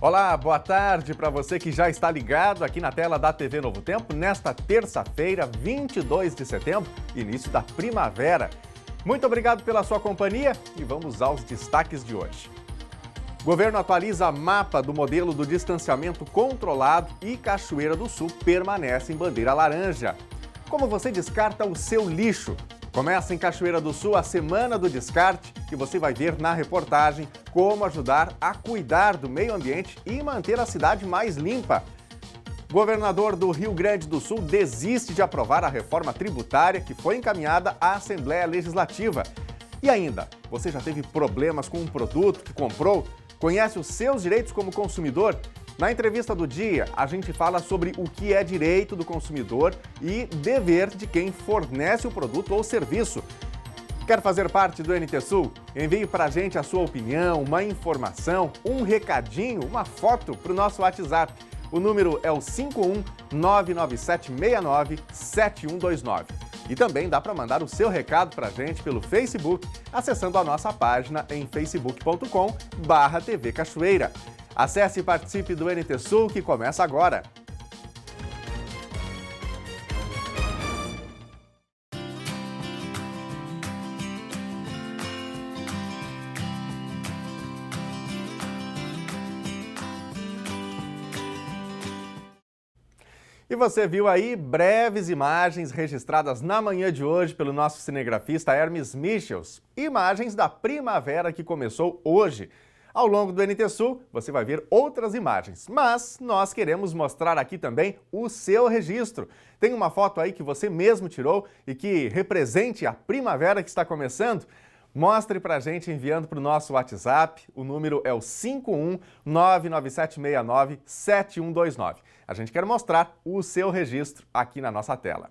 Olá, boa tarde para você que já está ligado aqui na tela da TV Novo Tempo nesta terça-feira, 22 de setembro, início da primavera. Muito obrigado pela sua companhia e vamos aos destaques de hoje. O governo atualiza mapa do modelo do distanciamento controlado e Cachoeira do Sul permanece em bandeira laranja. Como você descarta o seu lixo? Começa em Cachoeira do Sul a Semana do Descarte e você vai ver na reportagem como ajudar a cuidar do meio ambiente e manter a cidade mais limpa. O governador do Rio Grande do Sul desiste de aprovar a reforma tributária que foi encaminhada à Assembleia Legislativa. E ainda, você já teve problemas com um produto que comprou? Conhece os seus direitos como consumidor? Na entrevista do dia, a gente fala sobre o que é direito do consumidor e dever de quem fornece o produto ou serviço. Quer fazer parte do NT Sul? Envie para a gente a sua opinião, uma informação, um recadinho, uma foto para o nosso WhatsApp. O número é o 51997697129. E também dá para mandar o seu recado para a gente pelo Facebook, acessando a nossa página em facebook.com/TV Cachoeira. Acesse e participe do NT Sul, que começa agora. E você viu aí breves imagens registradas na manhã de hoje pelo nosso cinegrafista Hermes Michels. Imagens da primavera que começou hoje. Ao longo do NT Sul, você vai ver outras imagens, mas nós queremos mostrar aqui também o seu registro. Tem uma foto aí que você mesmo tirou e que represente a primavera que está começando? Mostre pra gente enviando para o nosso WhatsApp, o número é o 51997697129. A gente quer mostrar o seu registro aqui na nossa tela.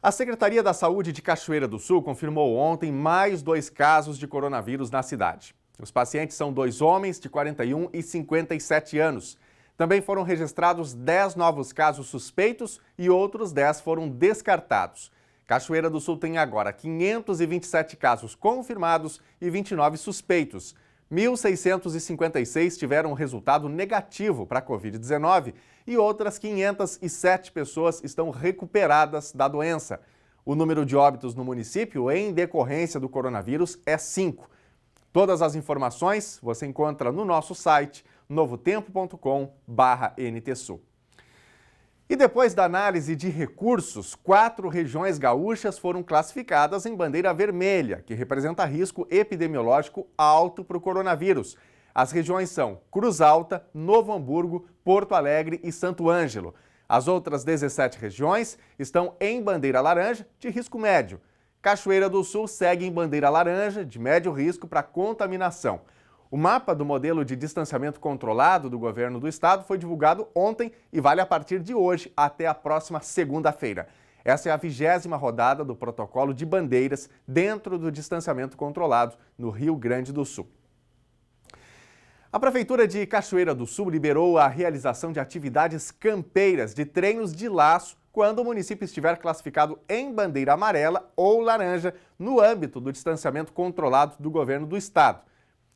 A Secretaria da Saúde de Cachoeira do Sul confirmou ontem mais 2 casos de coronavírus na cidade. Os pacientes são 2 homens de 41 e 57 anos. Também foram registrados 10 novos casos suspeitos e outros 10 foram descartados. Cachoeira do Sul tem agora 527 casos confirmados e 29 suspeitos. 1.656 tiveram resultado negativo para a Covid-19 e outras 507 pessoas estão recuperadas da doença. O número de óbitos no município em decorrência do coronavírus é 5. Todas as informações você encontra no nosso site novotempo.com/NTSul. E depois da análise de recursos, 4 regiões gaúchas foram classificadas em bandeira vermelha, que representa risco epidemiológico alto para o coronavírus. As regiões são Cruz Alta, Novo Hamburgo, Porto Alegre e Santo Ângelo. As outras 17 regiões estão em bandeira laranja de risco médio. Cachoeira do Sul segue em bandeira laranja, de médio risco para contaminação. O mapa do modelo de distanciamento controlado do governo do estado foi divulgado ontem e vale a partir de hoje até a próxima segunda-feira. Essa é a 20ª rodada do protocolo de bandeiras dentro do distanciamento controlado no Rio Grande do Sul. A Prefeitura de Cachoeira do Sul liberou a realização de atividades campeiras de treinos de laço quando o município estiver classificado em bandeira amarela ou laranja no âmbito do distanciamento controlado do governo do estado.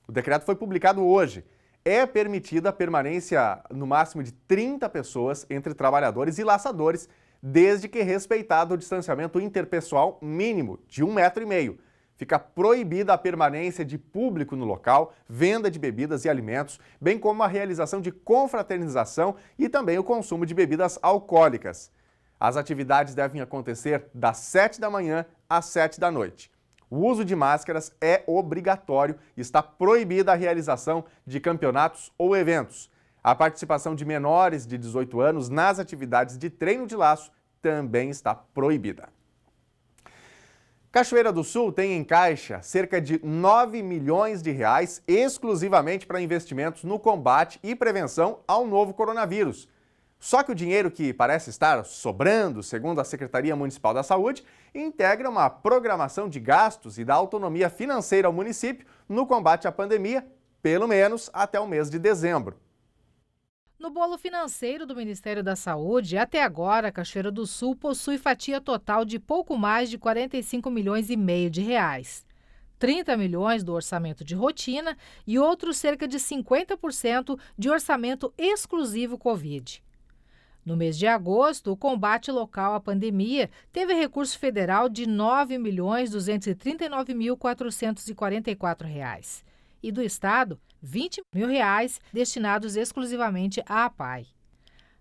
O decreto foi publicado hoje. É permitida a permanência no máximo de 30 pessoas entre trabalhadores e laçadores, desde que respeitado o distanciamento interpessoal mínimo de 1,5 metro. Fica proibida a permanência de público no local, venda de bebidas e alimentos, bem como a realização de confraternização e também o consumo de bebidas alcoólicas. As atividades devem acontecer das 7 da manhã às 7 da noite. O uso de máscaras é obrigatório e está proibida a realização de campeonatos ou eventos. A participação de menores de 18 anos nas atividades de treino de laço também está proibida. Cachoeira do Sul tem em caixa cerca de R$ 9 milhões exclusivamente para investimentos no combate e prevenção ao novo coronavírus. Só que o dinheiro que parece estar sobrando, segundo a Secretaria Municipal da Saúde, integra uma programação de gastos e da autonomia financeira ao município no combate à pandemia, pelo menos até o mês de dezembro. No bolo financeiro do Ministério da Saúde, até agora, Cachoeira do Sul possui fatia total de pouco mais de R$ 45,5 milhões. 30 milhões do orçamento de rotina e outros cerca de 50% de orçamento exclusivo Covid. No mês de agosto, o combate local à pandemia teve recurso federal de R$ 9.239.444 e do Estado, R$ 20 mil destinados exclusivamente à APAE.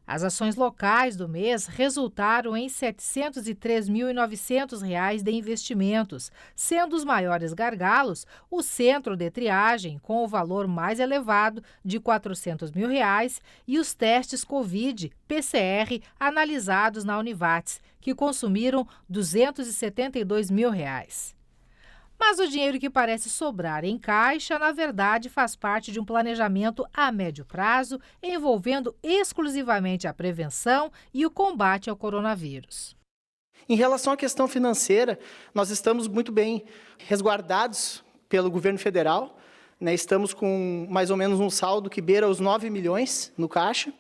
As ações locais do mês resultaram em R$ 703.900 de investimentos, sendo os maiores gargalos o centro de triagem, com o valor mais elevado de R$ 400 mil, e os testes Covid, PCR, analisados na Univates, que consumiram R$ 272 mil. Mas o dinheiro que parece sobrar em caixa, na verdade, faz parte de um planejamento a médio prazo, envolvendo exclusivamente a prevenção e o combate ao coronavírus. Em relação à questão financeira, nós estamos muito bem resguardados pelo governo federal, né? Estamos com mais ou menos um saldo que beira os 9 milhões no caixa,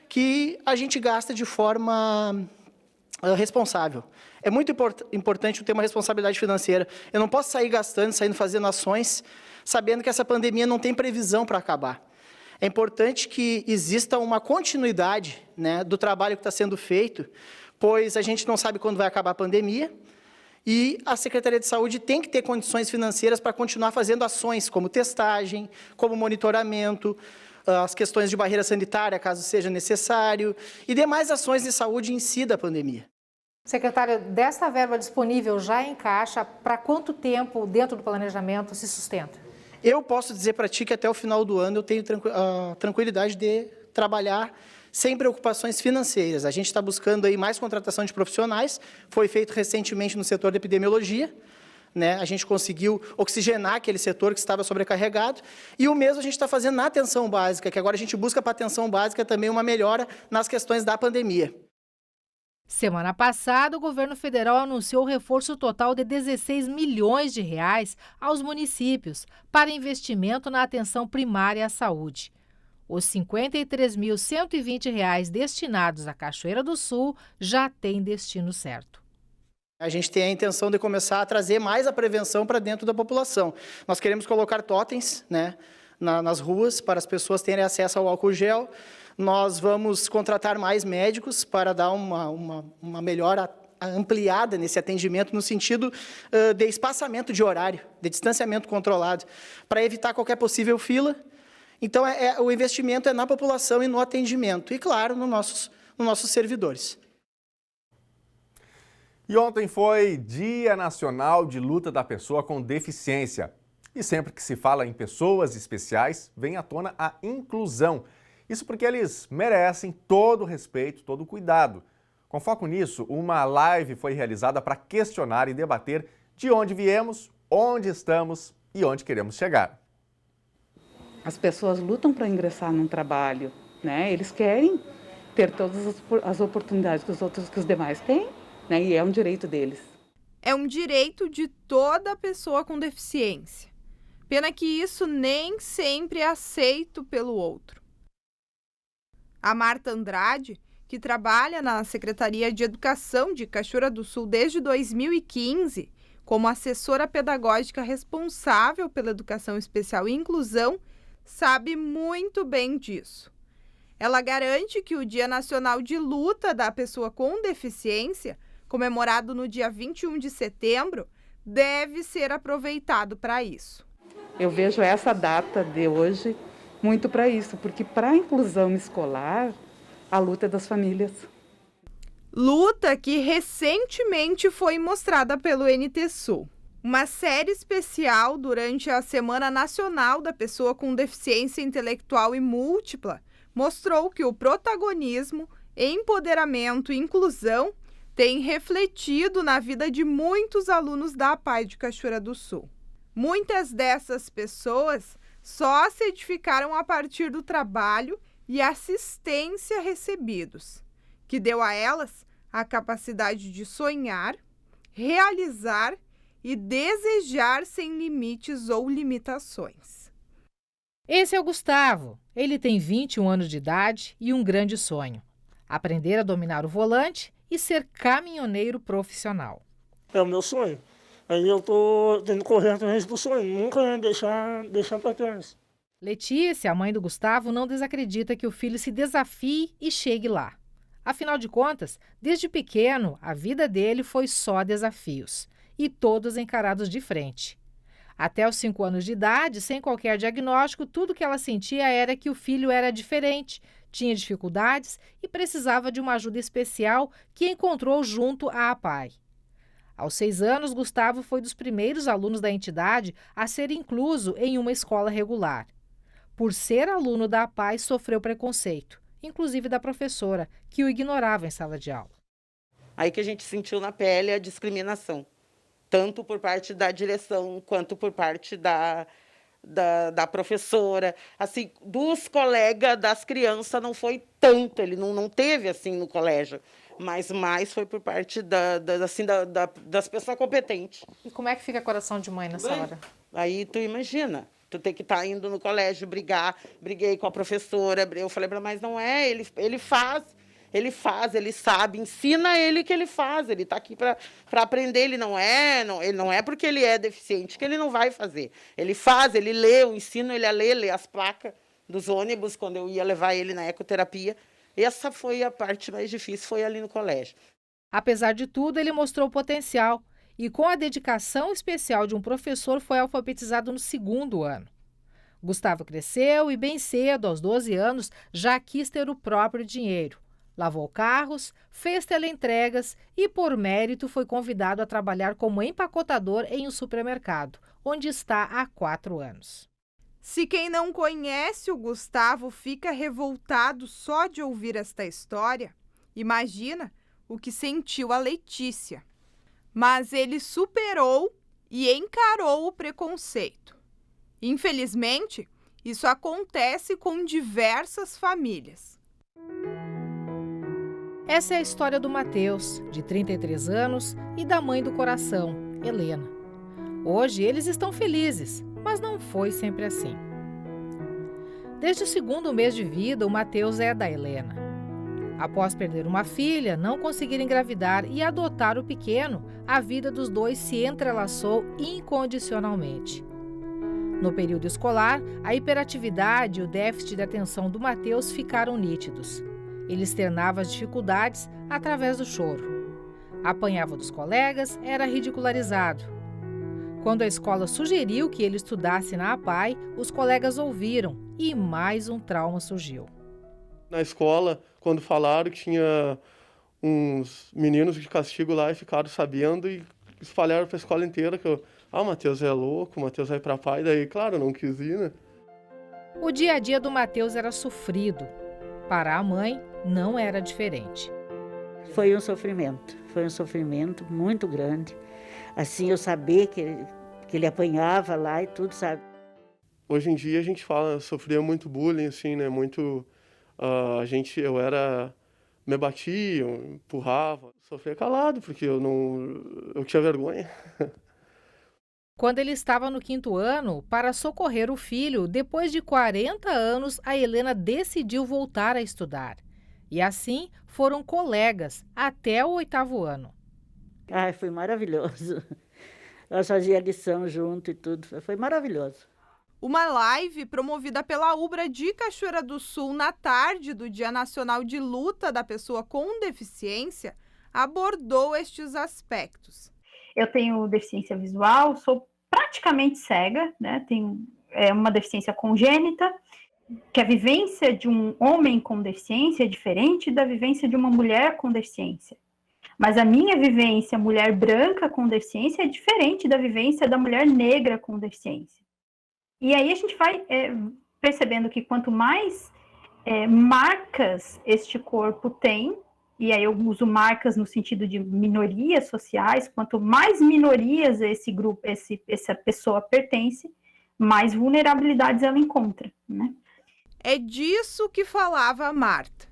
que a gente gasta de forma responsável. É muito importante ter uma responsabilidade financeira. Eu não posso sair gastando, saindo fazendo ações, sabendo que essa pandemia não tem previsão para acabar. É importante que exista uma continuidade, né, do trabalho que está sendo feito, pois a gente não sabe quando vai acabar a pandemia e a Secretaria de Saúde tem que ter condições financeiras para continuar fazendo ações como testagem, como monitoramento, as questões de barreira sanitária, caso seja necessário, e demais ações de saúde em si da pandemia. Secretário, dessa verba disponível já em caixa, para quanto tempo dentro do planejamento se sustenta? Eu posso dizer para ti que até o final do ano eu tenho a tranquilidade de trabalhar sem preocupações financeiras. A gente está buscando aí mais contratação de profissionais, foi feito recentemente no setor de epidemiologia, né? A gente conseguiu oxigenar aquele setor que estava sobrecarregado, e o mesmo a gente está fazendo na atenção básica, que agora a gente busca para a atenção básica também uma melhora nas questões da pandemia. Semana passada, o governo federal anunciou o reforço total de R$ 16 milhões aos municípios para investimento na atenção primária à saúde. Os R$ 53.120 destinados à Cachoeira do Sul já têm destino certo. A gente tem a intenção de começar a trazer mais a prevenção para dentro da população. Nós queremos colocar totens, né, nas ruas para as pessoas terem acesso ao álcool gel. Nós vamos contratar mais médicos para dar uma melhor ampliada nesse atendimento no sentido de espaçamento de horário, de distanciamento controlado, para evitar qualquer possível fila. Então, o investimento é na população e no atendimento, e, claro, nos nossos servidores. E ontem foi Dia Nacional de Luta da Pessoa com Deficiência. E sempre que se fala em pessoas especiais, vem à tona a inclusão. Isso porque eles merecem todo o respeito, todo o cuidado. Com foco nisso, uma live foi realizada para questionar e debater de onde viemos, onde estamos e onde queremos chegar. As pessoas lutam para ingressar num trabalho, né? Eles querem ter todas as oportunidades que os demais têm, né? E é um direito deles. É um direito de toda pessoa com deficiência. Pena que isso nem sempre é aceito pelo outro. A Marta Andrade, que trabalha na Secretaria de Educação de Cachoeira do Sul desde 2015, como assessora pedagógica responsável pela educação especial e inclusão, sabe muito bem disso. Ela garante que o Dia Nacional de Luta da Pessoa com Deficiência, comemorado no dia 21 de setembro, deve ser aproveitado para isso. Eu vejo essa data de hoje muito para isso, porque para a inclusão escolar, a luta é das famílias. Luta que recentemente foi mostrada pelo NT Sul. Uma série especial durante a Semana Nacional da Pessoa com Deficiência Intelectual e Múltipla mostrou que o protagonismo, empoderamento e inclusão têm refletido na vida de muitos alunos da APAE de Cachoeira do Sul. Muitas dessas pessoas só se edificaram a partir do trabalho e assistência recebidos, que deu a elas a capacidade de sonhar, realizar e desejar sem limites ou limitações. Esse é o Gustavo. Ele tem 21 anos de idade e um grande sonho: aprender a dominar o volante e ser caminhoneiro profissional. É o meu sonho. Aí eu tô tendo que correr atrás do sonho, nunca deixar para trás. Letícia, a mãe do Gustavo, não desacredita que o filho se desafie e chegue lá. Afinal de contas, desde pequeno, a vida dele foi só desafios, e todos encarados de frente. Até os 5 anos de idade, sem qualquer diagnóstico, tudo que ela sentia era que o filho era diferente, tinha dificuldades e precisava de uma ajuda especial que encontrou junto à APAE. Aos 6 anos, Gustavo foi dos primeiros alunos da entidade a ser incluso em uma escola regular. Por ser aluno da APAE, sofreu preconceito, inclusive da professora, que o ignorava em sala de aula. Aí que a gente sentiu na pele a discriminação, tanto por parte da direção, quanto por parte da professora. Assim, dos colegas, das crianças, não foi tanto, ele não teve assim no colégio, mas mais foi por parte das pessoas competentes. E como é que fica o coração de mãe nessa hora? Aí tu imagina, tu tem que estar indo no colégio briguei com a professora, eu falei para ela, mas não é, ele faz, ele sabe, ensina ele que ele faz, ele está aqui para aprender, ele não é porque ele é deficiente que ele não vai fazer. Ele faz, ele lê, eu ensino ele a ler as placas dos ônibus, quando eu ia levar ele na ecoterapia. Essa foi a parte mais difícil, foi ali no colégio. Apesar de tudo, ele mostrou potencial e, com a dedicação especial de um professor, foi alfabetizado no 2º ano. Gustavo cresceu e, bem cedo, aos 12 anos, já quis ter o próprio dinheiro. Lavou carros, fez teleentregas e, por mérito, foi convidado a trabalhar como empacotador em um supermercado, onde está há 4 anos. Se quem não conhece o Gustavo fica revoltado só de ouvir esta história, imagina o que sentiu a Letícia. Mas ele superou e encarou o preconceito. Infelizmente, isso acontece com diversas famílias. Essa é a história do Matheus, de 33 anos, e da mãe do coração, Helena. Hoje eles estão felizes, mas não foi sempre assim. Desde o 2º mês de vida, o Matheus é da Helena. Após perder uma filha, não conseguir engravidar e adotar o pequeno, a vida dos dois se entrelaçou incondicionalmente. No período escolar, a hiperatividade e o déficit de atenção do Matheus ficaram nítidos. Ele externava as dificuldades através do choro. Apanhava dos colegas, era ridicularizado. Quando a escola sugeriu que ele estudasse na APAE, os colegas ouviram e mais um trauma surgiu. Na escola, quando falaram que tinha uns meninos de castigo lá e ficaram sabendo e espalharam para a escola inteira que o Matheus é louco, o Matheus vai para a APAE, daí, claro, não quis ir, né? O dia a dia do Matheus era sofrido. Para a mãe, não era diferente. Foi um sofrimento muito grande. Assim, eu saber que ele apanhava lá e tudo, sabe? Hoje em dia a gente fala, sofria muito bullying, assim, né? Muito, me batia, empurrava. Sofria calado, porque eu tinha vergonha. Quando ele estava no 5º ano, para socorrer o filho, depois de 40 anos, a Helena decidiu voltar a estudar. E assim foram colegas até o 8º ano. Ai, foi maravilhoso. Nós fazíamos lição junto e tudo, foi maravilhoso. Uma live promovida pela UBRA de Cachoeira do Sul na tarde do Dia Nacional de Luta da Pessoa com Deficiência abordou estes aspectos. Eu tenho deficiência visual, sou praticamente cega, né? Tenho uma deficiência congênita, que a vivência de um homem com deficiência é diferente da vivência de uma mulher com deficiência. Mas a minha vivência, mulher branca com deficiência, é diferente da vivência da mulher negra com deficiência. E aí a gente vai percebendo que quanto mais marcas este corpo tem, e aí eu uso marcas no sentido de minorias sociais, quanto mais minorias esse grupo, essa pessoa pertence, mais vulnerabilidades ela encontra, né? É disso que falava a Marta.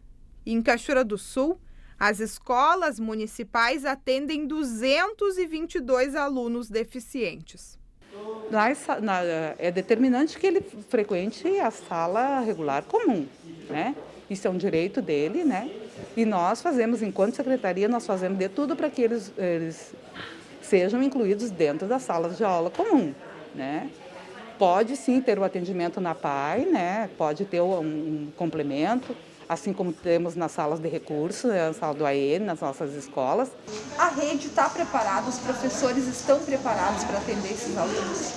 Em Cachoeira do Sul, as escolas municipais atendem 222 alunos deficientes. É determinante que ele frequente a sala regular comum, né? Isso é um direito dele, né? E nós fazemos, enquanto secretaria, nós fazemos de tudo para que eles sejam incluídos dentro das salas de aula comum, né? Pode sim ter o atendimento na PAI, né? Pode ter um complemento, assim como temos nas salas de recursos, na sala do AEN, nas nossas escolas. A rede está preparada, os professores estão preparados para atender esses alunos?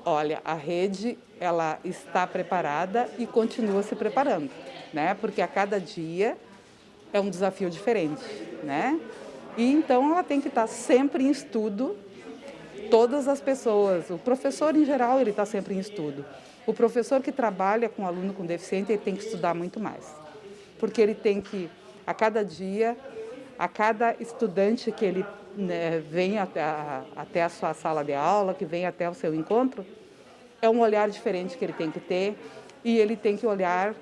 Olha, a rede ela está preparada e continua se preparando, né? Porque a cada dia é um desafio diferente, né? E então ela tem que estar sempre em estudo. Todas as pessoas, o professor em geral, ele está sempre em estudo. O professor que trabalha com aluno com deficiente, ele tem que estudar muito mais. Porque ele tem que, a cada dia, a cada estudante que ele vem até a sua sala de aula, que vem até o seu encontro, é um olhar diferente que ele tem que ter e ele tem que olhar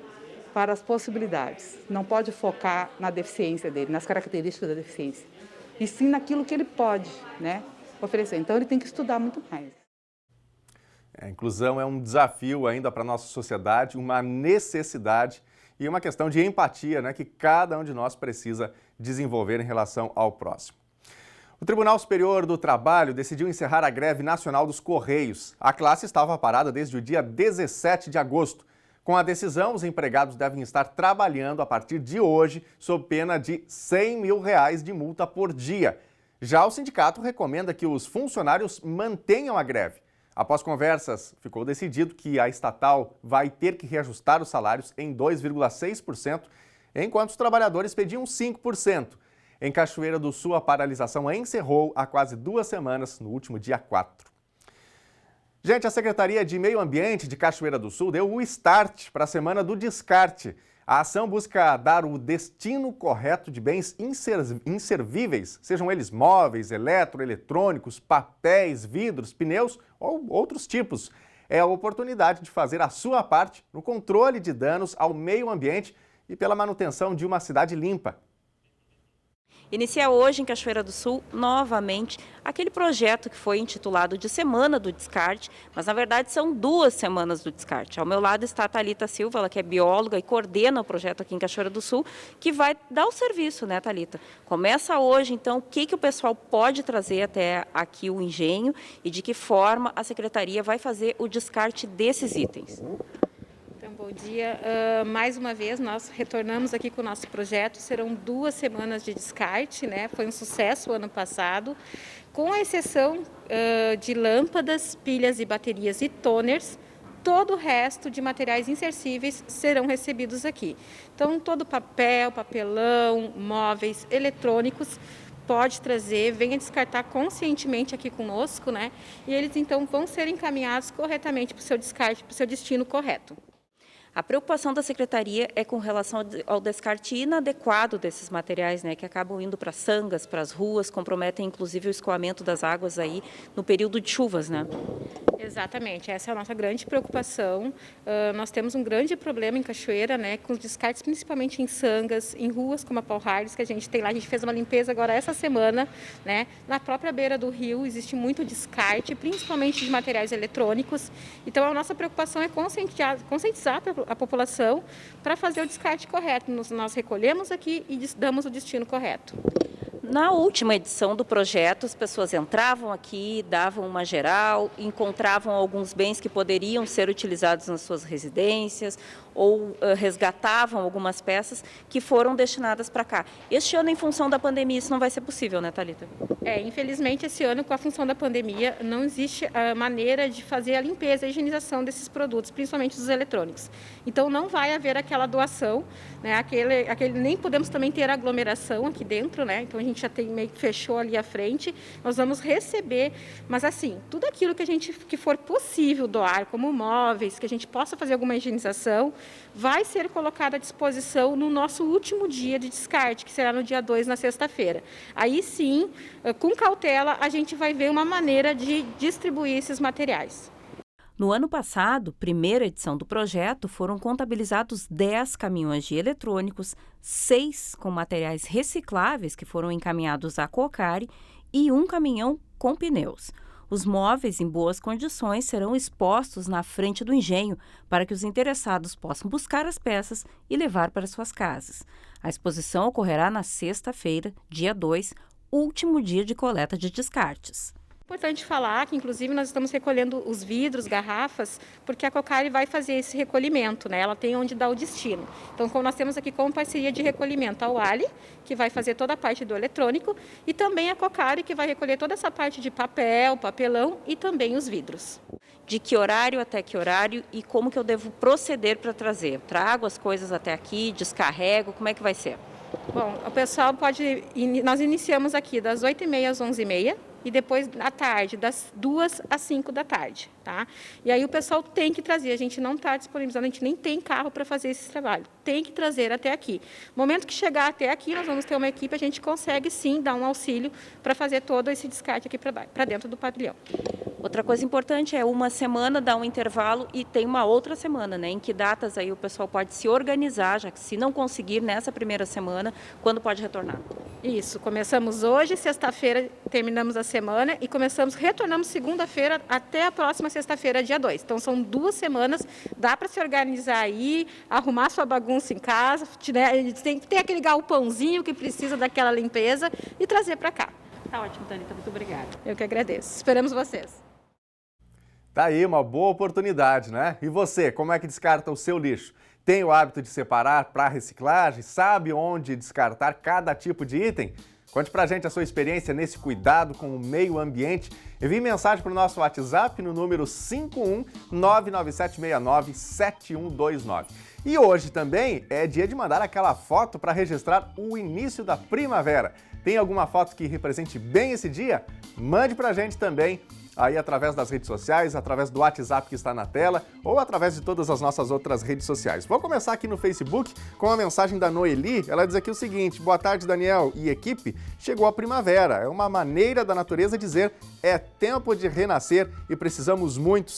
para as possibilidades. Não pode focar na deficiência dele, nas características da deficiência, e sim naquilo que ele pode, né, oferecer. Então, ele tem que estudar muito mais. A inclusão é um desafio ainda para a nossa sociedade, uma necessidade e uma questão de empatia, né, que cada um de nós precisa desenvolver em relação ao próximo. O Tribunal Superior do Trabalho decidiu encerrar a greve nacional dos Correios. A classe estava parada desde o dia 17 de agosto. Com a decisão, os empregados devem estar trabalhando a partir de hoje, sob pena de R$100 mil de multa por dia. Já o sindicato recomenda que os funcionários mantenham a greve. Após conversas, ficou decidido que a estatal vai ter que reajustar os salários em 2,6%, enquanto os trabalhadores pediam 5%. Em Cachoeira do Sul, a paralisação encerrou há quase 2 semanas, no último dia 4. Gente, a Secretaria de Meio Ambiente de Cachoeira do Sul deu o start para a Semana do Descarte. A ação busca dar o destino correto de bens inservíveis, sejam eles móveis, eletrônicos, papéis, vidros, pneus ou outros tipos. É a oportunidade de fazer a sua parte no controle de danos ao meio ambiente e pela manutenção de uma cidade limpa. Inicia hoje em Cachoeira do Sul, novamente, aquele projeto que foi intitulado de Semana do Descarte, mas na verdade são 2 semanas do descarte. Ao meu lado está a Thalita Silva, ela que é bióloga e coordena o projeto aqui em Cachoeira do Sul, que vai dar o serviço, né, Thalita? Começa hoje, então, o que o pessoal pode trazer até aqui o engenho e de que forma a Secretaria vai fazer o descarte desses itens. Bom dia. Mais uma vez, nós retornamos aqui com o nosso projeto. Serão 2 semanas de descarte, né? Foi um sucesso o ano passado, com a exceção de lâmpadas, pilhas e baterias e toners. Todo o resto de materiais insercíveis serão recebidos aqui. Então, todo papel, papelão, móveis, eletrônicos, pode trazer, venha descartar conscientemente aqui conosco, né? E eles, então, vão ser encaminhados corretamente para o seu descarte, para o seu destino correto. A preocupação da Secretaria é com relação ao descarte inadequado desses materiais, né, que acabam indo para sangas, para as ruas, comprometem inclusive o escoamento das águas aí no período de chuvas, né? Exatamente, essa é a nossa grande preocupação. Nós temos um grande problema em Cachoeira, né, com os descartes principalmente em sangas, em ruas como a Paul Harris, que a gente tem lá, a gente fez uma limpeza agora essa semana, né, na própria beira do rio existe muito descarte, principalmente de materiais eletrônicos. Então a nossa preocupação é conscientizar a população para fazer o descarte correto. Nós recolhemos aqui e damos o destino correto. Na última edição do projeto, as pessoas entravam aqui, davam uma geral, encontravam alguns bens que poderiam ser utilizados nas suas residências ou resgatavam algumas peças que foram destinadas para cá. Este ano, em função da pandemia, isso não vai ser possível, né, Thalita? Infelizmente, esse ano, com a função da pandemia, não existe a maneira de fazer a limpeza e a higienização desses produtos, principalmente dos eletrônicos. Então, não vai haver aquela doação, né, nem podemos também ter aglomeração aqui dentro, né? Então, a gente já meio que fechou ali à frente, nós vamos receber, mas assim, tudo aquilo que for possível doar, como móveis, que a gente possa fazer alguma higienização, vai ser colocado à disposição no nosso último dia de descarte, que será no dia 2, na sexta-feira. Aí sim, com cautela, a gente vai ver uma maneira de distribuir esses materiais. No ano passado, primeira edição do projeto, foram contabilizados 10 caminhões de eletrônicos, 6 com materiais recicláveis que foram encaminhados à Cocari e 1 caminhão com pneus. Os móveis em boas condições serão expostos na frente do engenho para que os interessados possam buscar as peças e levar para suas casas. A exposição ocorrerá na sexta-feira, dia 2, último dia de coleta de descartes. Importante falar que, inclusive, nós estamos recolhendo os vidros, garrafas, porque a Cocari vai fazer esse recolhimento, né? Ela tem onde dar o destino. Então, como nós temos aqui como parceria de recolhimento a Wally, que vai fazer toda a parte do eletrônico, e também a Cocari, que vai recolher toda essa parte de papel, papelão e também os vidros. De que horário até que horário e como que eu devo proceder para trazer? Trago as coisas até aqui, descarrego, como é que vai ser? Bom, o pessoal pode... Nós iniciamos aqui das 8h30 às 11h30 e depois à tarde, das 2 às 5 da tarde, tá? E aí o pessoal tem que trazer, a gente não está disponibilizando, a gente nem tem carro para fazer esse trabalho, tem que trazer até aqui. No momento que chegar até aqui, nós vamos ter uma equipe, a gente consegue sim dar um auxílio para fazer todo esse descarte aqui para dentro do pavilhão. Outra coisa importante é uma semana dar um intervalo e tem uma outra semana, né? Em que datas aí o pessoal pode se organizar, já que se não conseguir nessa primeira semana, quando pode retornar? Isso, começamos hoje, sexta-feira terminamos a semana e retornamos segunda-feira até a próxima sexta-feira, dia 2. Então são 2 semanas, dá para se organizar aí, arrumar sua bagunça em casa, né? Tem que ter aquele galpãozinho que precisa daquela limpeza e trazer para cá. Tá ótimo, Thalita, muito obrigada. Eu que agradeço. Esperamos vocês. Tá aí uma boa oportunidade, né? E você, como é que descarta o seu lixo? Tem o hábito de separar para reciclagem? Sabe onde descartar cada tipo de item? Conte pra gente a sua experiência nesse cuidado com o meio ambiente. Envie mensagem para o nosso WhatsApp no número 51997697129. E hoje também é dia de mandar aquela foto para registrar o início da primavera. Tem alguma foto que represente bem esse dia? Mande pra gente também. Aí através das redes sociais, através do WhatsApp que está na tela ou através de todas as nossas outras redes sociais. Vou começar aqui no Facebook com a mensagem da Noeli. Ela diz aqui o seguinte: boa tarde, Daniel e equipe. Chegou a primavera, é uma maneira da natureza dizer é tempo de renascer e precisamos muito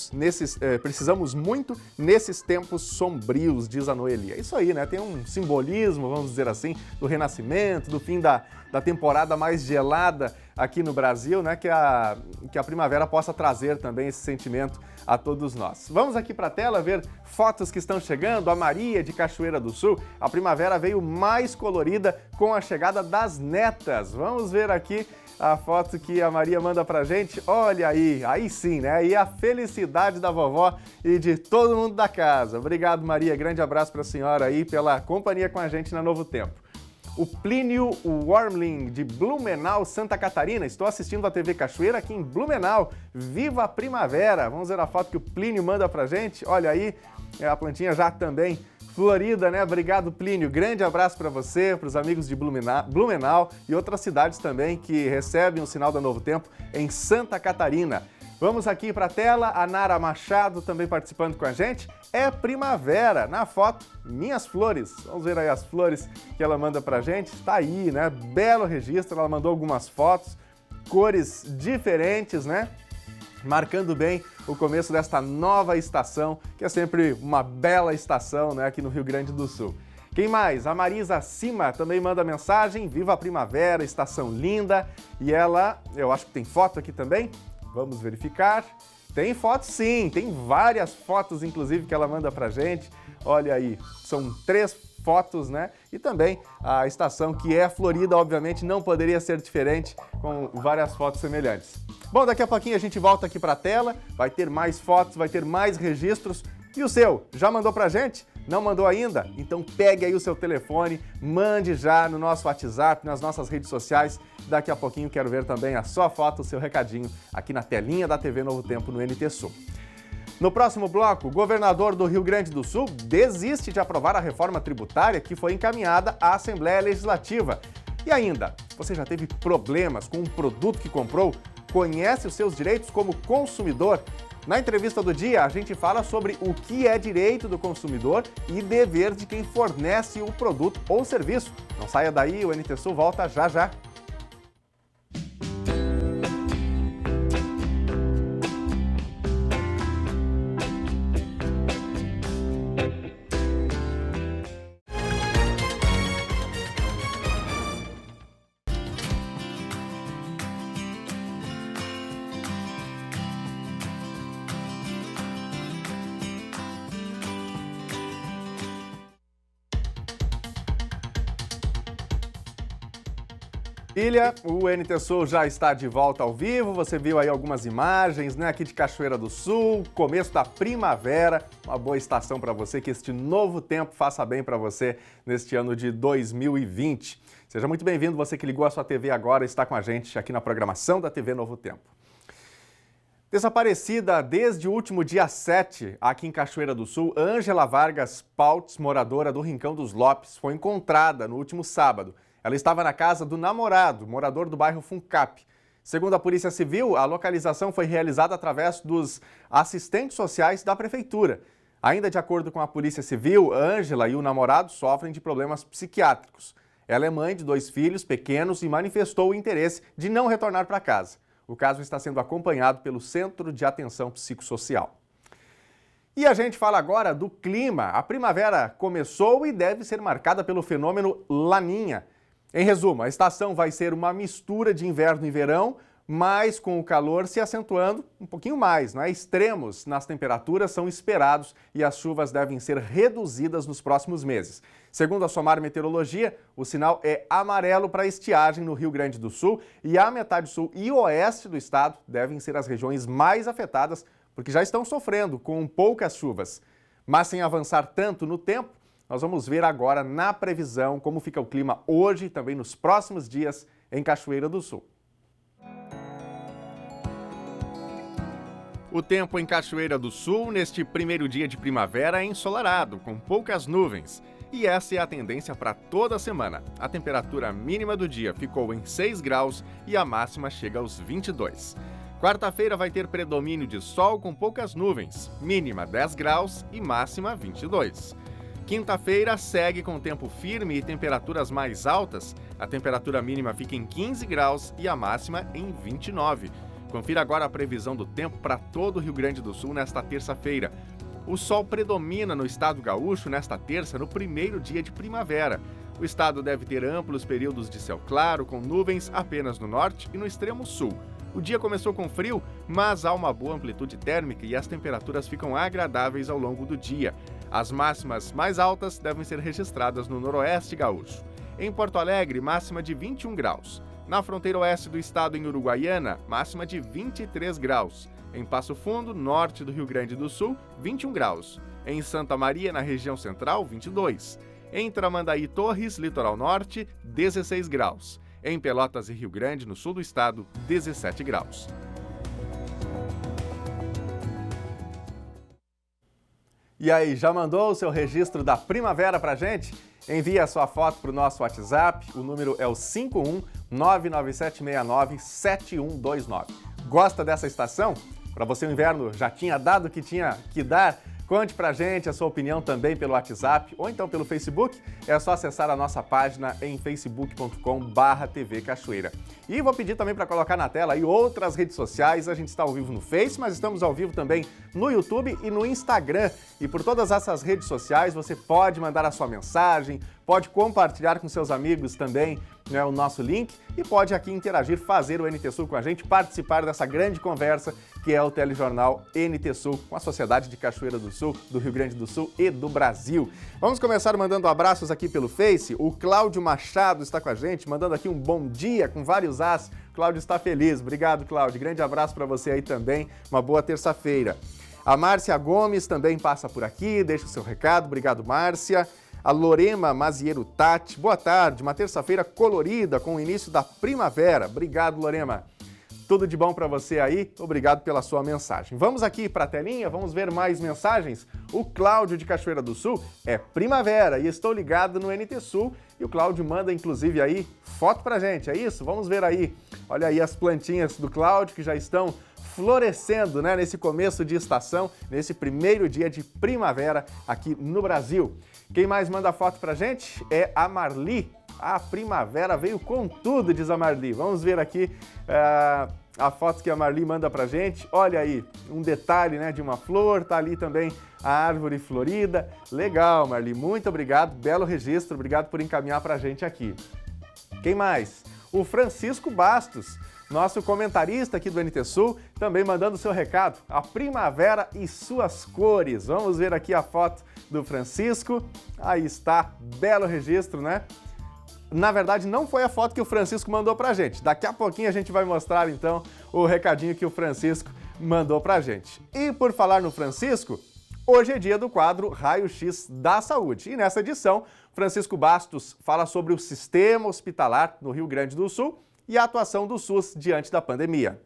nesses tempos sombrios, diz a Noeli. É isso aí, né? Tem um simbolismo, vamos dizer assim, do renascimento, do fim da temporada mais gelada aqui no Brasil, né? Que a primavera possa trazer também esse sentimento a todos nós. Vamos aqui para a tela ver fotos que estão chegando. A Maria de Cachoeira do Sul, a primavera veio mais colorida com a chegada das netas. Vamos ver aqui a foto que a Maria manda pra gente. Olha aí sim, né? E a felicidade da vovó e de todo mundo da casa. Obrigado, Maria. Grande abraço para a senhora aí pela companhia com a gente na Novo Tempo. O Plínio Wormling, de Blumenau, Santa Catarina. Estou assistindo a TV Cachoeira aqui em Blumenau. Viva a primavera! Vamos ver a foto que o Plínio manda pra gente. Olha aí, a plantinha já também florida, né? Obrigado, Plínio. Grande abraço para você, para os amigos de Blumenau e outras cidades também que recebem o sinal da Novo Tempo em Santa Catarina. Vamos aqui para a tela, a Nara Machado também participando com a gente. É primavera, na foto, minhas flores. Vamos ver aí as flores que ela manda pra gente. Tá aí, né? Belo registro, ela mandou algumas fotos, cores diferentes, né? Marcando bem o começo desta nova estação, que é sempre uma bela estação, né? Aqui no Rio Grande do Sul. Quem mais? A Marisa Cima também manda mensagem. Viva a primavera, estação linda. E ela, eu acho que tem foto aqui também. Vamos verificar. Tem foto sim, tem várias fotos, inclusive, que ela manda pra gente. Olha aí, são 3 fotos, né? E também a estação que é florida, obviamente, não poderia ser diferente, com várias fotos semelhantes. Bom, daqui a pouquinho a gente volta aqui pra tela, vai ter mais fotos, vai ter mais registros. E o seu, já mandou pra gente? Não mandou ainda? Então pegue aí o seu telefone, mande já no nosso WhatsApp, nas nossas redes sociais. Daqui a pouquinho quero ver também a sua foto, o seu recadinho aqui na telinha da TV Novo Tempo no NT Sul. No próximo bloco, o governador do Rio Grande do Sul desiste de aprovar a reforma tributária que foi encaminhada à Assembleia Legislativa. E ainda, você já teve problemas com um produto que comprou? Conhece os seus direitos como consumidor? Na entrevista do dia, a gente fala sobre o que é direito do consumidor e dever de quem fornece o produto ou serviço. Não saia daí, o NT Sul volta já já. Ilha, o NT Sul já está de volta ao vivo, você viu aí algumas imagens, né, aqui de Cachoeira do Sul, começo da primavera, uma boa estação para você, que este novo tempo faça bem para você neste ano de 2020. Seja muito bem-vindo, você que ligou a sua TV agora e está com a gente aqui na programação da TV Novo Tempo. Desaparecida desde o último dia 7, aqui em Cachoeira do Sul, Ângela Vargas Pautz, moradora do Rincão dos Lopes, foi encontrada no último sábado. Ela estava na casa do namorado, morador do bairro Funcap. Segundo a Polícia Civil, a localização foi realizada através dos assistentes sociais da Prefeitura. Ainda de acordo com a Polícia Civil, Ângela e o namorado sofrem de problemas psiquiátricos. Ela é mãe de 2 filhos pequenos e manifestou o interesse de não retornar para casa. O caso está sendo acompanhado pelo Centro de Atenção Psicossocial. E a gente fala agora do clima. A primavera começou e deve ser marcada pelo fenômeno Laninha. Em resumo, a estação vai ser uma mistura de inverno e verão, mas com o calor se acentuando um pouquinho mais, não é? Extremos nas temperaturas são esperados e as chuvas devem ser reduzidas nos próximos meses. Segundo a SOMAR Meteorologia, o sinal é amarelo para estiagem no Rio Grande do Sul e a metade sul e oeste do estado devem ser as regiões mais afetadas, porque já estão sofrendo com poucas chuvas. Mas sem avançar tanto no tempo, nós vamos ver agora na previsão como fica o clima hoje e também nos próximos dias em Cachoeira do Sul. O tempo em Cachoeira do Sul neste primeiro dia de primavera é ensolarado, com poucas nuvens. E essa é a tendência para toda a semana. A temperatura mínima do dia ficou em 6 graus e a máxima chega aos 22. Quarta-feira vai ter predomínio de sol com poucas nuvens, mínima 10 graus e máxima 22. Quinta-feira segue com tempo firme e temperaturas mais altas. A temperatura mínima fica em 15 graus e a máxima em 29. Confira agora a previsão do tempo para todo o Rio Grande do Sul nesta terça-feira. O sol predomina no estado gaúcho nesta terça, no primeiro dia de primavera. O estado deve ter amplos períodos de céu claro, com nuvens apenas no norte e no extremo sul. O dia começou com frio, mas há uma boa amplitude térmica e as temperaturas ficam agradáveis ao longo do dia. As máximas mais altas devem ser registradas no noroeste gaúcho. Em Porto Alegre, máxima de 21 graus. Na fronteira oeste do estado, em Uruguaiana, máxima de 23 graus. Em Passo Fundo, norte do Rio Grande do Sul, 21 graus. Em Santa Maria, na região central, 22. Em Tramandaí, Torres, litoral norte, 16 graus. Em Pelotas e Rio Grande, no sul do estado, 17 graus. E aí, já mandou o seu registro da primavera pra gente? Envie a sua foto para o nosso WhatsApp, o número é o 51997697129. Gosta dessa estação? Para você o inverno já tinha dado o que tinha que dar? Conte pra gente a sua opinião também pelo WhatsApp ou então pelo Facebook. É só acessar a nossa página em facebook.com/TV Cachoeira. E vou pedir também para colocar na tela aí outras redes sociais. A gente está ao vivo no Face, mas estamos ao vivo também no YouTube e no Instagram. E por todas essas redes sociais você pode mandar a sua mensagem, pode compartilhar com seus amigos também, né, o nosso link e pode aqui interagir, fazer o NT Sul com a gente, participar dessa grande conversa que é o telejornal NT Sul com a Sociedade de Cachoeira do Sul, do Rio Grande do Sul e do Brasil. Vamos começar mandando abraços aqui pelo Face. O Cláudio Machado está com a gente, mandando aqui um bom dia com vários as. Cláudio está feliz. Obrigado, Cláudio. Grande abraço para você aí também. Uma boa terça-feira. A Márcia Gomes também passa por aqui, deixa o seu recado. Obrigado, Márcia. A Lorema Maziero Tati, boa tarde, uma terça-feira colorida com o início da primavera. Obrigado, Lorema. Tudo de bom para você aí, obrigado pela sua mensagem. Vamos aqui para a telinha, vamos ver mais mensagens. O Cláudio de Cachoeira do Sul é primavera e estou ligado no NT Sul. E o Cláudio manda inclusive aí foto pra gente, é isso? Vamos ver aí. Olha aí as plantinhas do Cláudio que já estão florescendo, né, nesse começo de estação, nesse primeiro dia de primavera aqui no Brasil. Quem mais manda foto pra gente é a Marli. A primavera veio com tudo, diz a Marli. Vamos ver aqui a foto que a Marli manda pra gente. Olha aí, um detalhe, né, de uma flor, tá ali também a árvore florida. Legal, Marli, muito obrigado, belo registro, obrigado por encaminhar pra gente aqui. Quem mais? O Francisco Bastos, nosso comentarista aqui do NT Sul, também mandando seu recado. A primavera e suas cores. Vamos ver aqui a foto do Francisco. Aí está, belo registro, né? na verdade, não foi a foto que o Francisco mandou pra gente. Daqui a pouquinho a gente vai mostrar, então, o recadinho que o Francisco mandou pra gente. E por falar no Francisco, hoje é dia do quadro Raio-X da Saúde. E nessa edição, Francisco Bastos fala sobre o sistema hospitalar no Rio Grande do Sul e a atuação do SUS diante da pandemia.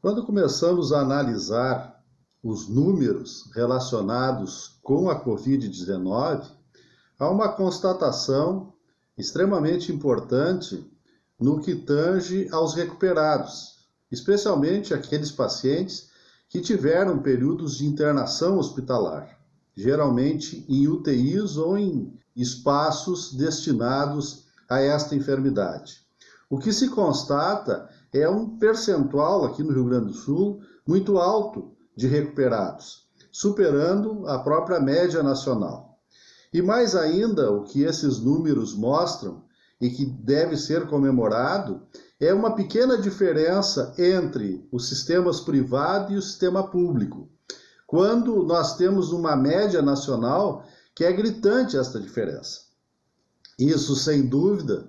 Quando começamos a analisar os números relacionados com a Covid-19, há uma constatação extremamente importante no que tange aos recuperados, especialmente aqueles pacientes que tiveram períodos de internação hospitalar, geralmente em UTIs ou em espaços destinados a esta enfermidade. O que se constata é um percentual aqui no Rio Grande do Sul muito alto de recuperados, superando a própria média nacional. E mais ainda, o que esses números mostram e que deve ser comemorado é uma pequena diferença entre os sistemas privado e o sistema público, quando nós temos uma média nacional que é gritante esta diferença. Isso, sem dúvida,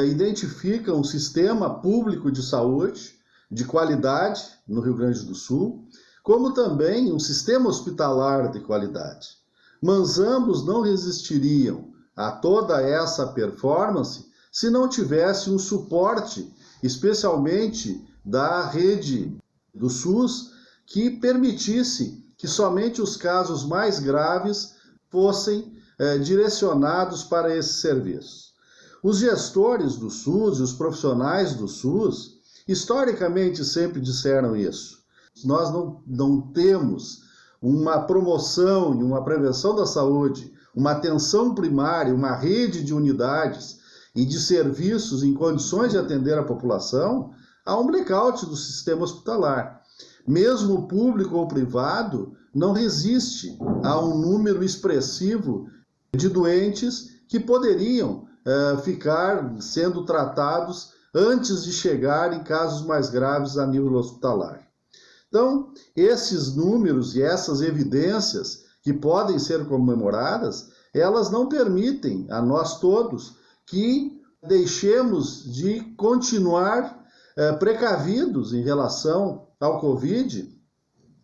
identifica um sistema público de saúde de qualidade no Rio Grande do Sul, como também um sistema hospitalar de qualidade. Mas ambos não resistiriam a toda essa performance se não tivesse um suporte, especialmente da rede do SUS, que permitisse que somente os casos mais graves fossem direcionados para esses serviços. Os gestores do SUS e os profissionais do SUS, historicamente sempre disseram isso. Nós não temos uma promoção e uma prevenção da saúde, uma atenção primária, uma rede de unidades e de serviços em condições de atender a população, há um blackout do sistema hospitalar. Mesmo público ou privado, não resiste a um número expressivo de doentes que poderiam ficar sendo tratados antes de chegar em casos mais graves a nível hospitalar. Então, esses números e essas evidências que podem ser comemoradas, elas não permitem a nós todos que deixemos de continuar precavidos em relação ao Covid,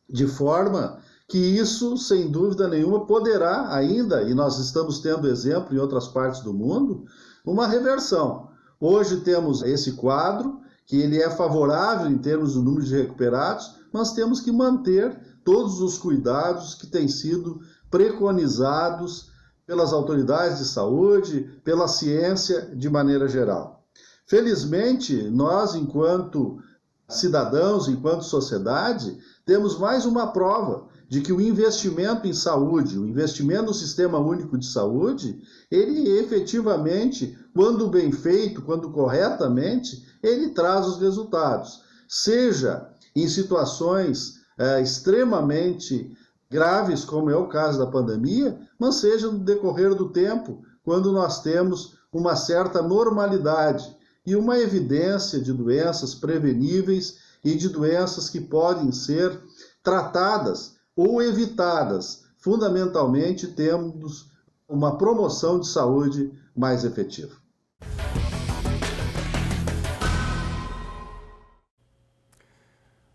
de forma que isso, sem dúvida nenhuma, poderá ainda, e nós estamos tendo exemplo em outras partes do mundo, uma reversão. Hoje temos esse quadro, que ele é favorável em termos do número de recuperados, mas temos que manter todos os cuidados que têm sido preconizados pelas autoridades de saúde, pela ciência de maneira geral. Felizmente, nós, enquanto cidadãos, enquanto sociedade, temos mais uma prova de que o investimento em saúde, o investimento no Sistema Único de Saúde, ele efetivamente, quando bem feito, quando corretamente, ele traz os resultados. Seja em situações extremamente graves, como é o caso da pandemia, mas seja no decorrer do tempo, quando nós temos uma certa normalidade e uma evidência de doenças preveníveis e de doenças que podem ser tratadas ou evitadas. Fundamentalmente, temos uma promoção de saúde mais efetiva.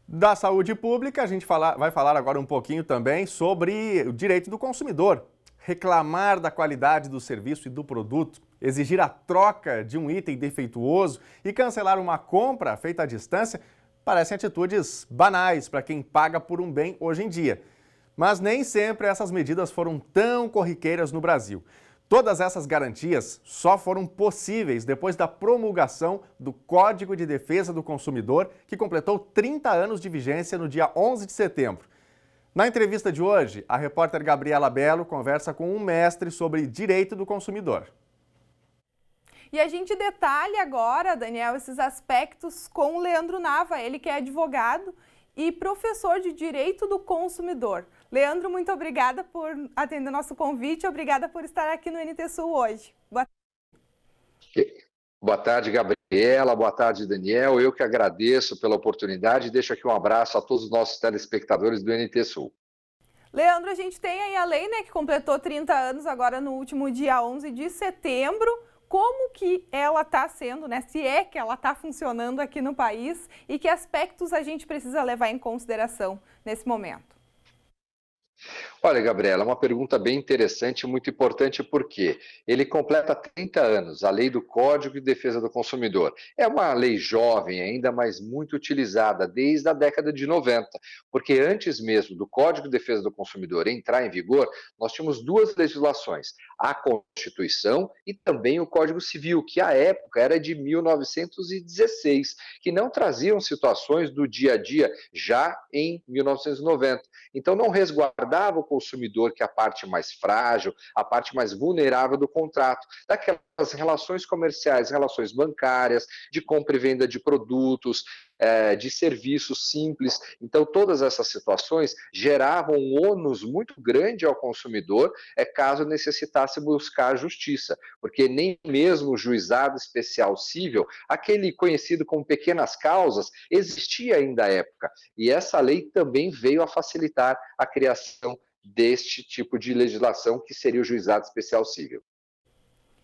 Da saúde pública, a gente vai falar agora um pouquinho também sobre o direito do consumidor. Reclamar da qualidade do serviço e do produto, exigir a troca de um item defeituoso e cancelar uma compra feita à distância parecem atitudes banais para quem paga por um bem hoje em dia. Mas nem sempre essas medidas foram tão corriqueiras no Brasil. Todas essas garantias só foram possíveis depois da promulgação do Código de Defesa do Consumidor, que completou 30 anos de vigência no dia 11 de setembro. Na entrevista de hoje, a repórter Gabriela Belo conversa com um mestre sobre direito do consumidor. E a gente detalha agora, Daniel, esses aspectos com o Leandro Nava, ele que é advogado e professor de Direito do Consumidor. Leandro, muito obrigada por atender o nosso convite, obrigada por estar aqui no NT Sul hoje. Boa tarde. Boa tarde, Gabriela. Boa tarde, Daniel. Eu que agradeço pela oportunidade e deixo aqui um abraço a todos os nossos telespectadores do NT Sul. Leandro, a gente tem aí a lei, né, que completou 30 anos agora no último dia 11 de setembro. Como que ela está sendo, né? Se é que ela está funcionando aqui no país e que aspectos a gente precisa levar em consideração nesse momento? Olha, Gabriela, uma pergunta bem interessante e muito importante porque ele completa 30 anos, a Lei do Código de Defesa do Consumidor. É uma lei jovem ainda, mas muito utilizada desde a década de 90, porque antes mesmo do Código de Defesa do Consumidor entrar em vigor, nós tínhamos duas legislações, a Constituição e também o Código Civil, que à época era de 1916, que não traziam situações do dia a dia já em 1990. Então não resguardava o consumidor, que é a parte mais frágil, a parte mais vulnerável do contrato, daquelas relações comerciais, relações bancárias, de compra e venda de produtos, de serviços simples. Então, todas essas situações geravam um ônus muito grande ao consumidor, caso necessitasse buscar a justiça, porque nem mesmo o juizado especial cível, aquele conhecido como pequenas causas, existia ainda à época. E essa lei também veio a facilitar a criação deste tipo de legislação, que seria o juizado especial cível.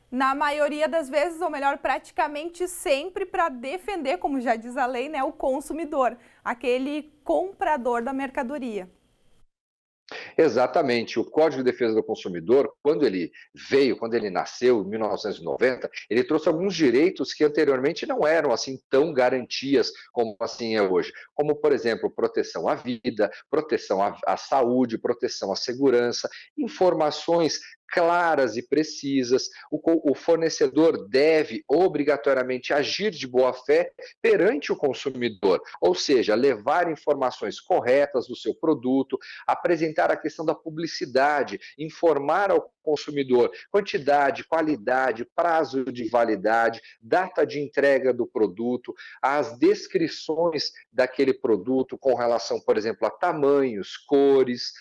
Na maioria das vezes, ou melhor, praticamente sempre, para defender, como já diz a lei, né, o consumidor, aquele comprador da mercadoria. Exatamente. O Código de Defesa do Consumidor, quando ele nasceu em 1990, ele trouxe alguns direitos que anteriormente não eram assim tão garantias como assim é hoje. Como, por exemplo, proteção à vida, proteção à saúde, proteção à segurança, informações claras e precisas. O fornecedor deve obrigatoriamente agir de boa fé perante o consumidor, ou seja, levar informações corretas do seu produto, apresentar a questão da publicidade, informar ao consumidor quantidade, qualidade, prazo de validade, data de entrega do produto, as descrições daquele produto com relação, por exemplo, a tamanhos, cores,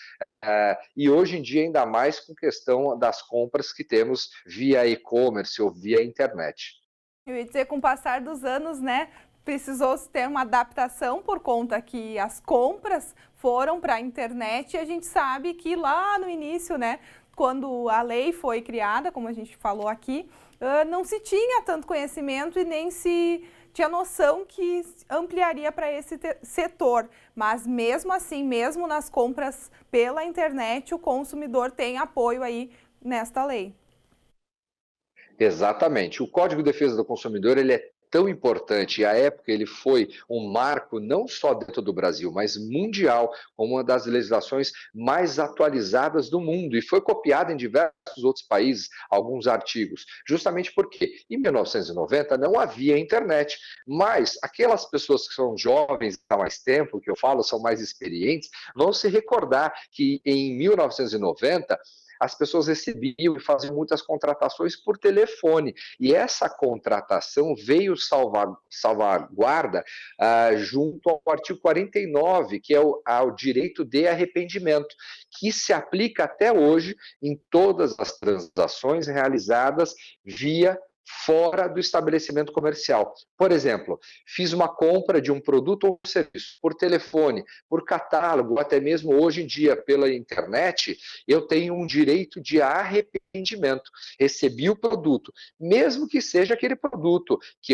e hoje em dia ainda mais com questão das compras que temos via e-commerce ou via internet. Eu ia dizer, com o passar dos anos, né, precisou ter uma adaptação por conta que as compras foram para a internet e a gente sabe que lá no início, né, quando a lei foi criada, como a gente falou aqui, não se tinha tanto conhecimento e nem se tinha noção que ampliaria para esse setor. Mas mesmo assim, mesmo nas compras pela internet, o consumidor tem apoio aí nesta lei. Exatamente. O Código de Defesa do Consumidor, ele é tão importante, e à época ele foi um marco não só dentro do Brasil, mas mundial, como uma das legislações mais atualizadas do mundo, e foi copiado em diversos outros países, alguns artigos, justamente porque em 1990 não havia internet, mas aquelas pessoas que são jovens há mais tempo, que eu falo, são mais experientes, vão se recordar que em 1990 as pessoas recebiam e faziam muitas contratações por telefone. E essa contratação veio salvaguarda junto ao artigo 49, que é ao direito de arrependimento, que se aplica até hoje em todas as transações realizadas via fora do estabelecimento comercial. Por exemplo, fiz uma compra de um produto ou serviço por telefone, por catálogo, até mesmo hoje em dia pela internet, eu tenho um direito de arrependimento. Recebi o produto, mesmo que seja aquele produto que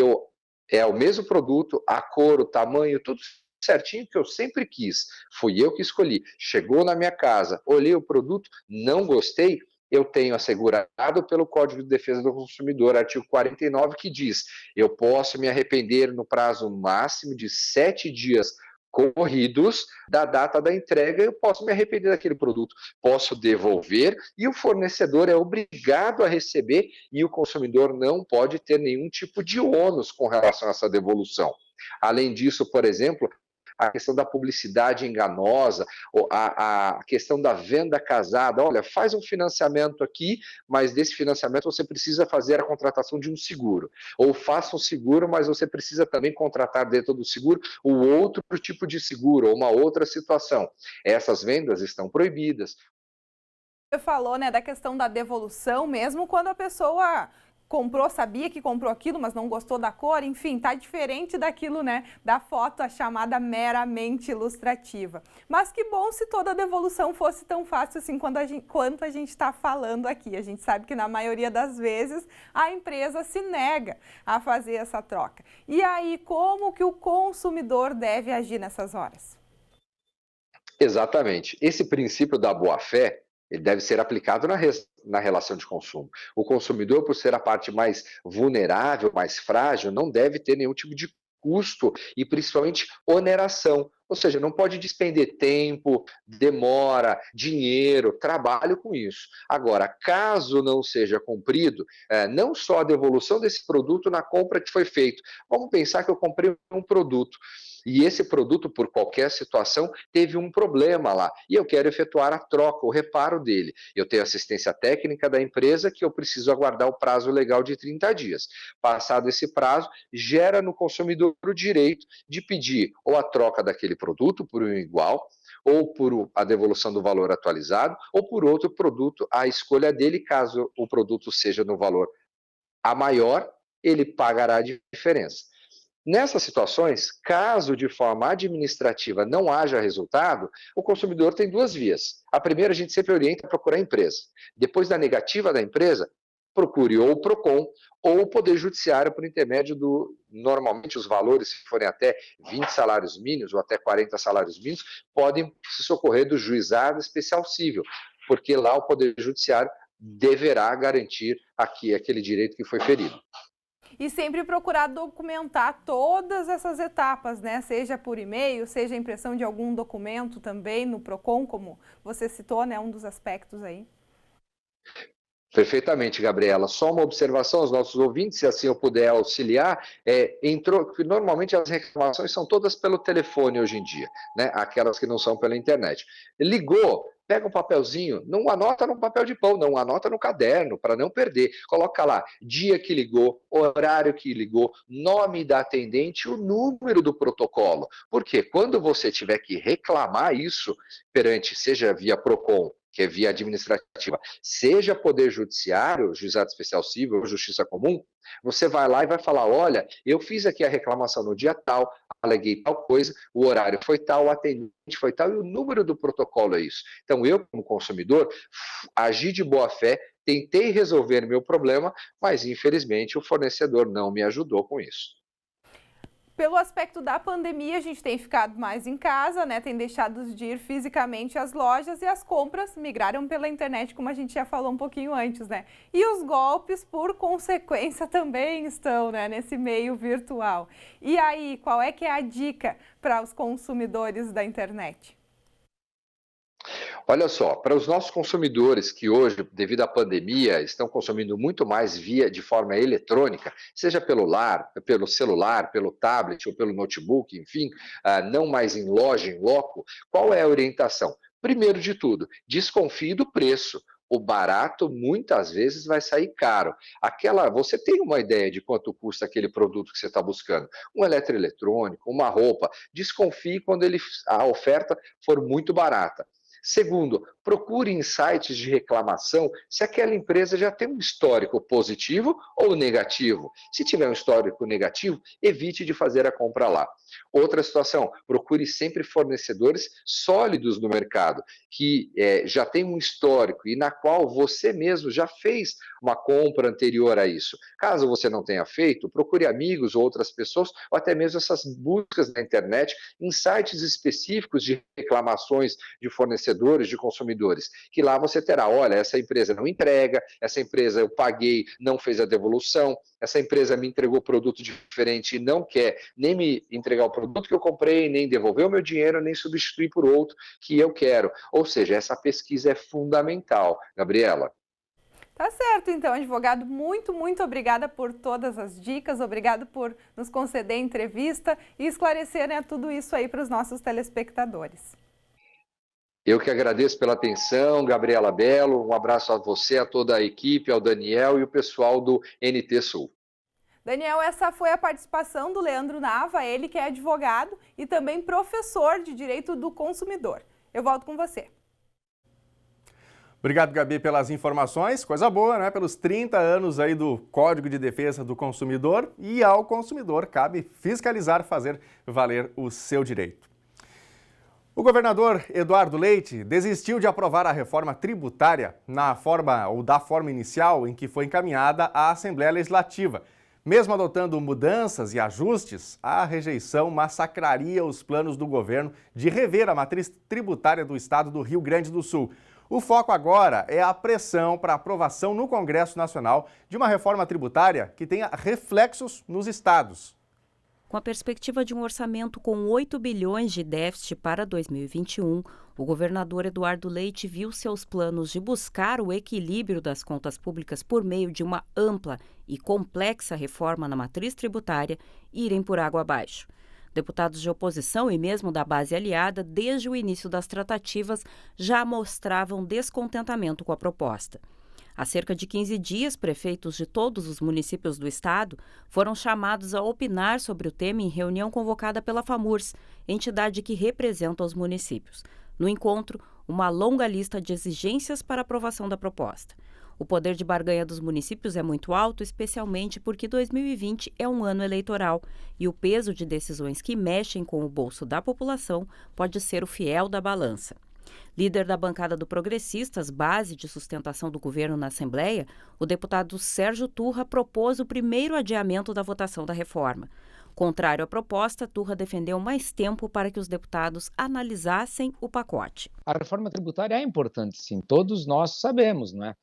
é o mesmo produto, a cor, o tamanho, tudo certinho que eu sempre quis. Fui eu que escolhi. Chegou na minha casa, olhei o produto, não gostei, eu tenho assegurado pelo Código de Defesa do Consumidor, artigo 49, que diz: eu posso me arrepender no prazo máximo de 7 dias corridos da data da entrega, eu posso me arrepender daquele produto, posso devolver e o fornecedor é obrigado a receber e o consumidor não pode ter nenhum tipo de ônus com relação a essa devolução. Além disso, por exemplo, a questão da publicidade enganosa, a questão da venda casada. Olha, faz um financiamento aqui, mas desse financiamento você precisa fazer a contratação de um seguro. Ou faça um seguro, mas você precisa também contratar dentro do seguro o outro tipo de seguro, ou uma outra situação. Essas vendas estão proibidas. Você falou, né, da questão da devolução, mesmo quando a pessoa comprou, sabia que comprou aquilo, mas não gostou da cor, enfim, tá diferente daquilo, né, da foto, a chamada meramente ilustrativa. Mas que bom se toda devolução fosse tão fácil assim quanto a gente está falando aqui. A gente sabe que na maioria das vezes a empresa se nega a fazer essa troca. E aí, como que o consumidor deve agir nessas horas? Exatamente. Esse princípio da boa-fé, ele deve ser aplicado na relação de consumo. O consumidor, por ser a parte mais vulnerável, mais frágil, não deve ter nenhum tipo de custo e principalmente oneração. Ou seja, não pode despender tempo, demora, dinheiro, trabalho com isso. Agora, caso não seja cumprido, não só a devolução desse produto na compra que foi feita. Vamos pensar que eu comprei um produto e esse produto, por qualquer situação, teve um problema lá e eu quero efetuar a troca, o reparo dele. Eu tenho assistência técnica da empresa que eu preciso aguardar o prazo legal de 30 dias. Passado esse prazo, gera no consumidor o direito de pedir ou a troca daquele produto por um igual, ou por a devolução do valor atualizado, ou por outro produto, a escolha dele, caso o produto seja no valor a maior, ele pagará a diferença. Nessas situações, caso de forma administrativa não haja resultado, o consumidor tem duas vias. A primeira, a gente sempre orienta a procurar a empresa. Depois da negativa da empresa, procure ou o PROCON ou o Poder Judiciário por intermédio normalmente os valores, se forem até 20 salários mínimos ou até 40 salários mínimos, podem se socorrer do Juizado Especial Cível, porque lá o Poder Judiciário deverá garantir aquele direito que foi ferido. E sempre procurar documentar todas essas etapas, né? Seja por e-mail, seja a impressão de algum documento também no PROCON, como você citou, né? Um dos aspectos aí. Perfeitamente, Gabriela. Só uma observação aos nossos ouvintes, se assim eu puder auxiliar, normalmente as reclamações são todas pelo telefone hoje em dia, né? Aquelas que não são pela internet. Ligou, pega um papelzinho, não anota no papel de pão, não anota no caderno, para não perder. Coloca lá, dia que ligou, horário que ligou, nome da atendente, o número do protocolo. Porque quando você tiver que reclamar isso perante, seja via PROCON, que é via administrativa, seja Poder Judiciário, Juizado Especial Cível ou Justiça Comum, você vai lá e vai falar, olha, eu fiz aqui a reclamação no dia tal, aleguei tal coisa, o horário foi tal, o atendente foi tal e o número do protocolo é isso. Então eu, como consumidor, agi de boa fé, tentei resolver meu problema, mas infelizmente o fornecedor não me ajudou com isso. Pelo aspecto da pandemia, a gente tem ficado mais em casa, né? Tem deixado de ir fisicamente às lojas e as compras migraram pela internet, como a gente já falou um pouquinho antes, né? E os golpes, por consequência, também estão, né, nesse meio virtual. E aí, qual é que é a dica para os consumidores da internet? Olha só, para os nossos consumidores que hoje, devido à pandemia, estão consumindo muito mais de forma eletrônica, seja pelo celular, pelo tablet ou pelo notebook, enfim, não mais em loja, em loco, qual é a orientação? Primeiro de tudo, desconfie do preço. O barato muitas vezes vai sair caro. Você tem uma ideia de quanto custa aquele produto que você está buscando? Um eletroeletrônico, uma roupa. Desconfie quando a oferta for muito barata. Segundo, procure em sites de reclamação se aquela empresa já tem um histórico positivo ou negativo. Se tiver um histórico negativo, evite de fazer a compra lá. Outra situação, procure sempre fornecedores sólidos no mercado, que já tem um histórico e na qual você mesmo já fez uma compra anterior a isso. Caso você não tenha feito, procure amigos ou outras pessoas, ou até mesmo essas buscas na internet, em sites específicos de reclamações de fornecedores, de consumidores, que lá você terá, olha, essa empresa não entrega, essa empresa eu paguei, não fez a devolução, essa empresa me entregou produto diferente e não quer nem me entregar o produto que eu comprei, nem devolver o meu dinheiro, nem substituir por outro que eu quero. Ou seja, essa pesquisa é fundamental, Gabriela. Tá certo, então, advogado, muito obrigada por todas as dicas, obrigado por nos conceder a entrevista e esclarecer, né, tudo isso aí para os nossos telespectadores. Eu que agradeço pela atenção, Gabriela Belo, um abraço a você, a toda a equipe, ao Daniel e o pessoal do NT Sul. Daniel, essa foi a participação do Leandro Nava, ele que é advogado e também professor de Direito do Consumidor. Eu volto com você. Obrigado, Gabi, pelas informações. Coisa boa, né? Pelos 30 anos aí do Código de Defesa do Consumidor, e ao consumidor cabe fiscalizar, fazer valer o seu direito. O governador Eduardo Leite desistiu de aprovar a reforma tributária da forma inicial em que foi encaminhada à Assembleia Legislativa. Mesmo adotando mudanças e ajustes, a rejeição massacraria os planos do governo de rever a matriz tributária do estado do Rio Grande do Sul. O foco agora é a pressão para aprovação no Congresso Nacional de uma reforma tributária que tenha reflexos nos estados. Com a perspectiva de um orçamento com 8 bilhões de déficit para 2021, o governador Eduardo Leite viu seus planos de buscar o equilíbrio das contas públicas por meio de uma ampla e complexa reforma na matriz tributária irem por água abaixo. Deputados de oposição e mesmo da base aliada, desde o início das tratativas, já mostravam descontentamento com a proposta. Há cerca de 15 dias, prefeitos de todos os municípios do estado foram chamados a opinar sobre o tema em reunião convocada pela FAMURS, entidade que representa os municípios. No encontro, uma longa lista de exigências para aprovação da proposta. O poder de barganha dos municípios é muito alto, especialmente porque 2020 é um ano eleitoral e o peso de decisões que mexem com o bolso da população pode ser o fiel da balança. Líder da bancada do Progressistas, base de sustentação do governo na Assembleia, o deputado Sérgio Turra propôs o primeiro adiamento da votação da reforma. Contrário à proposta, Turra defendeu mais tempo para que os deputados analisassem o pacote. A reforma tributária é importante, sim, todos nós sabemos, não é?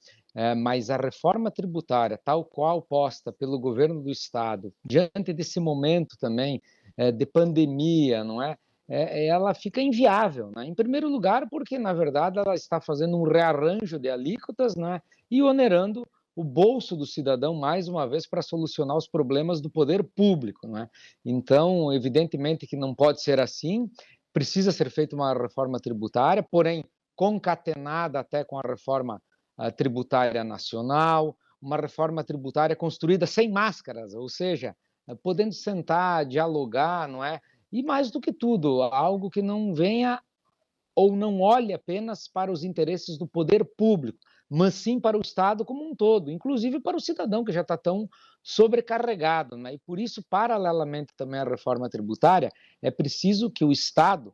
Mas a reforma tributária, tal qual posta pelo governo do estado, diante desse momento também de pandemia, não é? Ela fica inviável, né? Em primeiro lugar, porque, na verdade, ela está fazendo um rearranjo de alíquotas, né? E onerando o bolso do cidadão, mais uma vez, para solucionar os problemas do poder público, né? Então, evidentemente que não pode ser assim, precisa ser feita uma reforma tributária, porém, concatenada até com a reforma tributária nacional, uma reforma tributária construída sem máscaras, ou seja, podendo sentar, dialogar, não é? E mais do que tudo, algo que não venha ou não olhe apenas para os interesses do poder público, mas sim para o Estado como um todo, inclusive para o cidadão que já está tão sobrecarregado, né? E por isso, paralelamente também à reforma tributária, é preciso que o Estado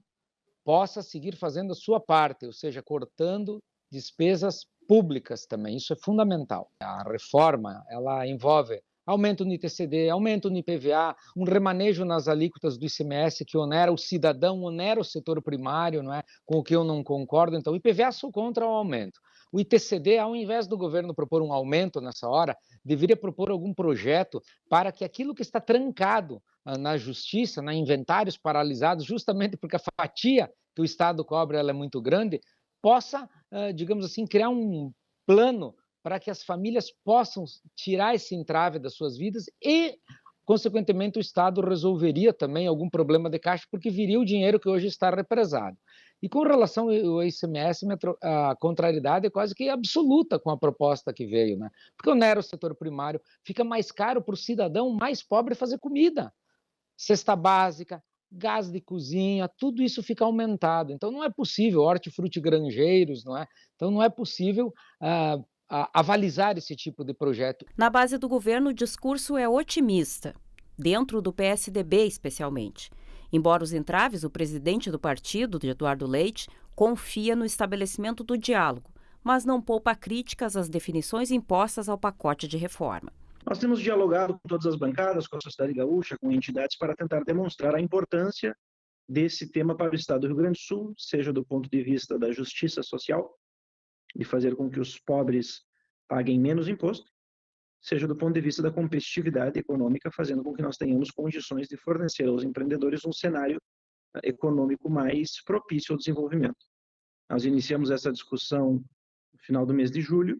possa seguir fazendo a sua parte, ou seja, cortando despesas públicas também. Isso é fundamental. A reforma, ela envolve aumento no ITCD, aumento no IPVA, um remanejo nas alíquotas do ICMS que onera o cidadão, onera o setor primário, não é? Com o que eu não concordo. Então, o IPVA sou contra o aumento. O ITCD, ao invés do governo propor um aumento nessa hora, deveria propor algum projeto para que aquilo que está trancado na justiça, na inventários paralisados, justamente porque a fatia que o Estado cobra ela é muito grande, possa, digamos assim, criar um plano para que as famílias possam tirar esse entrave das suas vidas e, consequentemente, o Estado resolveria também algum problema de caixa, porque viria o dinheiro que hoje está represado. E com relação ao ICMS, a contrariedade é quase que absoluta com a proposta que veio, né? Porque onera o setor primário, fica mais caro para o cidadão mais pobre fazer comida. Cesta básica, gás de cozinha, tudo isso fica aumentado. Então não é possível, hortifruti granjeiros, não é? Então não é possível avalizar esse tipo de projeto. Na base do governo, o discurso é otimista, dentro do PSDB especialmente. Embora os entraves, o presidente do partido, Eduardo Leite, confia no estabelecimento do diálogo, mas não poupa críticas às definições impostas ao pacote de reforma. Nós temos dialogado com todas as bancadas, com a sociedade gaúcha, com entidades, para tentar demonstrar a importância desse tema para o estado do Rio Grande do Sul, seja do ponto de vista da justiça social, de fazer com que os pobres paguem menos imposto, seja do ponto de vista da competitividade econômica, fazendo com que nós tenhamos condições de fornecer aos empreendedores um cenário econômico mais propício ao desenvolvimento. Nós iniciamos essa discussão no final do mês de julho,